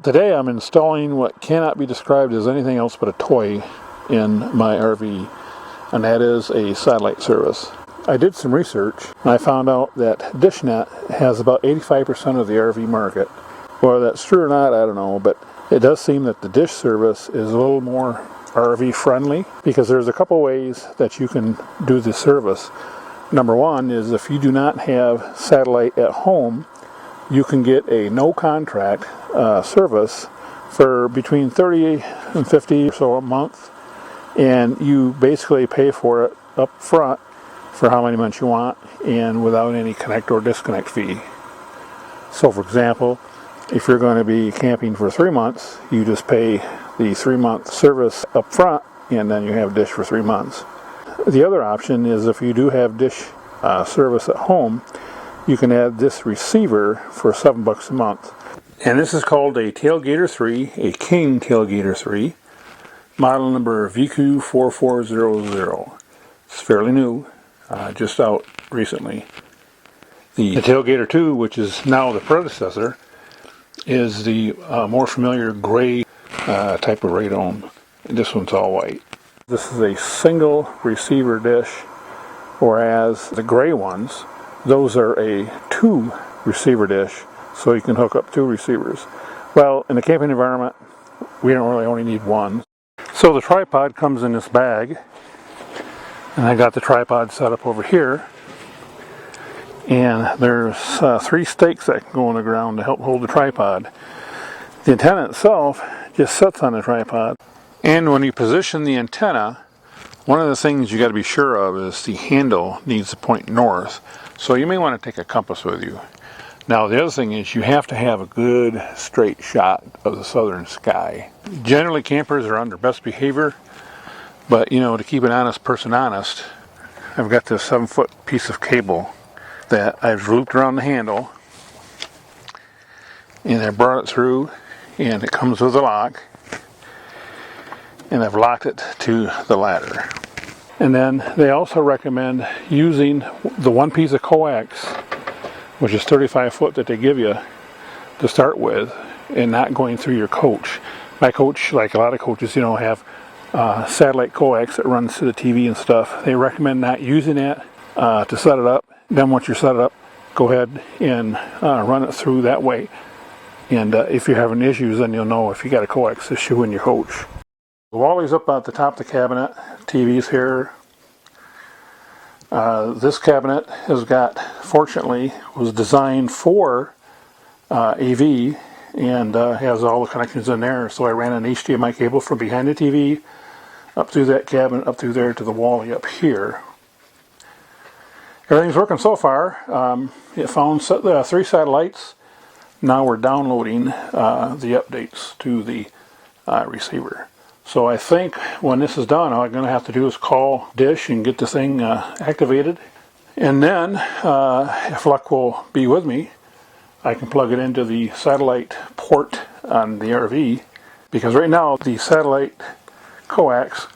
Today I'm installing what cannot be described as anything else but a toy in my RV, and that is a satellite service. I did some research and I found out that DishNet has about 85% of the RV market. Whether that's true or not, I don't know, but it does seem that the Dish service is a little more RV friendly because there's a couple ways that you can do this service. Number one is if you do not have satellite at home, you can get a no contract service for between $30 and $50 or so a month, and you basically pay for it up front for how many months you want and without any connect or disconnect fee. So for example, if you're going to be camping for 3 months, you just pay the 3-month service up front and then you have Dish for 3 months. The other option is if you do have Dish service at home, you can add this receiver for $7 a month. And this is called a Tailgater 3, a King Tailgater 3, model number VQ4400. It's fairly new, just out recently. The Tailgater 2, which is now the predecessor, is the more familiar gray type of radome. This one's all white. This is a single receiver dish, whereas the gray ones, those are a 2 receiver dish, so you can hook up 2 receivers. Well, in the camping environment, we don't really only need one. So the tripod comes in this bag, and I got the tripod set up over here, and there's 3 stakes that can go on the ground to help hold the tripod. The antenna itself just sits on the tripod, and when you position the antenna, one of the things you got to be sure of is the handle needs to point north. So you may want to take a compass with you. Now the other thing is you have to have a good straight shot of the southern sky. Generally campers are on their best behavior, but you know, to keep an honest person honest, I've got this 7-foot piece of cable that I've looped around the handle, and I brought it through, and it comes with a lock, and I've locked it to the ladder. And then they also recommend using the one piece of coax, which is 35 foot that they give you to start with, and not going through your coach. My coach, like a lot of coaches, you know, have satellite coax that runs to the TV and stuff. They recommend not using that to set it up. Then once you're set it up, go ahead and run it through that way. And if you're having issues, then you'll know if you got a coax issue in your coach. The Wally's up at the top of the cabinet. TV's here. This cabinet has got, fortunately, was designed for AV and has all the connections in there. So I ran an HDMI cable from behind the TV up through that cabinet, up through there to the Wally up here. Everything's working so far. It found 3 satellites. Now we're downloading the updates to the receiver. So I think when this is done, all I'm going to have to do is call Dish and get the thing activated. And then, if luck will be with me, I can plug it into the satellite port on the RV. Because right now, the satellite coax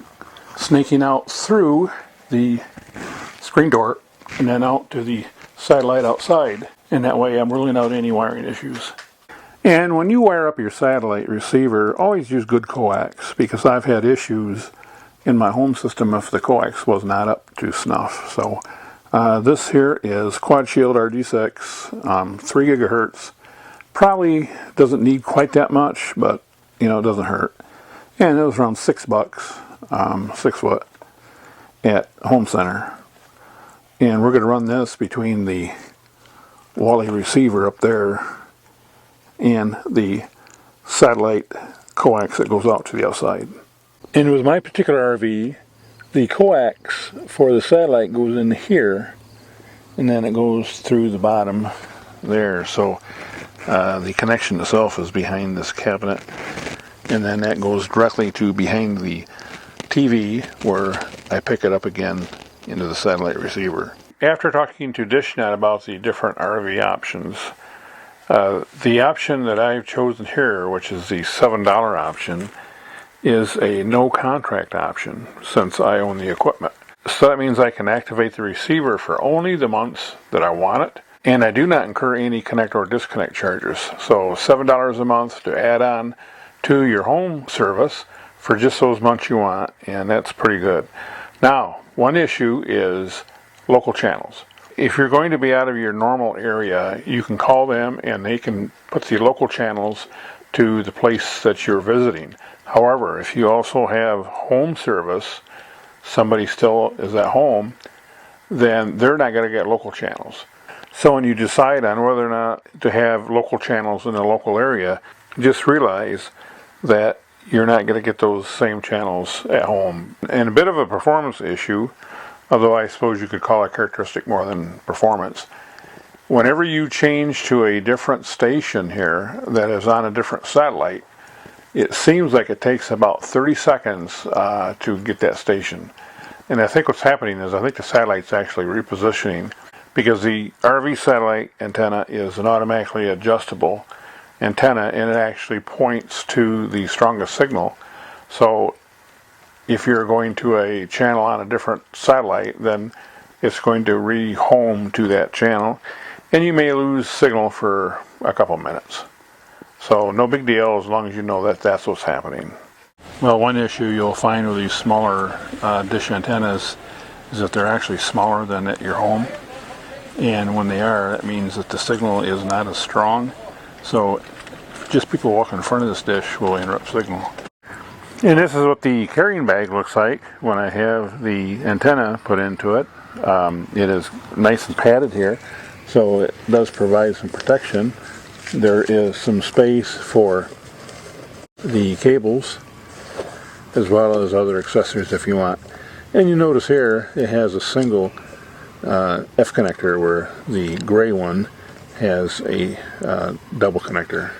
snaking out through the screen door and then out to the satellite outside. And that way I'm ruling out any wiring issues. And when you wire up your satellite receiver, always use good coax, because I've had issues in my home system if the coax was not up to snuff. So this here is Quad Shield RG6, 3 gigahertz. Probably doesn't need quite that much, but you know, it doesn't hurt. And it was around $6, 6 foot at Home Center. And we're going to run this between the Wally receiver up there and the satellite coax that goes out to the outside. And with my particular RV, the coax for the satellite goes in here, and then it goes through the bottom there. So the connection itself is behind this cabinet, and then that goes directly to behind the TV, where I pick it up again into the satellite receiver. After talking to DishNet about the different RV options, the option that I've chosen here, which is the $7 option, is a no contract option since I own the equipment. So that means I can activate the receiver for only the months that I want it, And I do not incur any connect or disconnect charges. So $7 a month to add on to your home service for just those months you want, and that's pretty good. Now, one issue is local channels. If you're going to be out of your normal area, you can call them and they can put the local channels to the place that you're visiting. However, if you also have home service, somebody still is at home, then they're not going to get local channels. So when you decide on whether or not to have local channels in the local area, just realize that you're not going to get those same channels at home. And a bit of a performance issue, although I suppose you could call it characteristic more than performance. Whenever you change to a different station here that is on a different satellite, it seems like it takes about 30 seconds to get that station. And I think what's happening is I think the satellite's actually repositioning, because the RV satellite antenna is an automatically adjustable antenna and it actually points to the strongest signal. So if you're going to a channel on a different satellite, then it's going to re-home to that channel and you may lose signal for a couple minutes. So no big deal as long as you know that that's what's happening. Well, one issue you'll find with these smaller dish antennas is that they're actually smaller than at your home. And when they are, that means that the signal is not as strong. So just people walking in front of this dish will interrupt signal. And this is what the carrying bag looks like when I have the antenna put into it. It is nice and padded here, so it does provide some protection. There is some space for the cables as well as other accessories if you want. And you notice here it has a single F connector where the gray one has a double connector.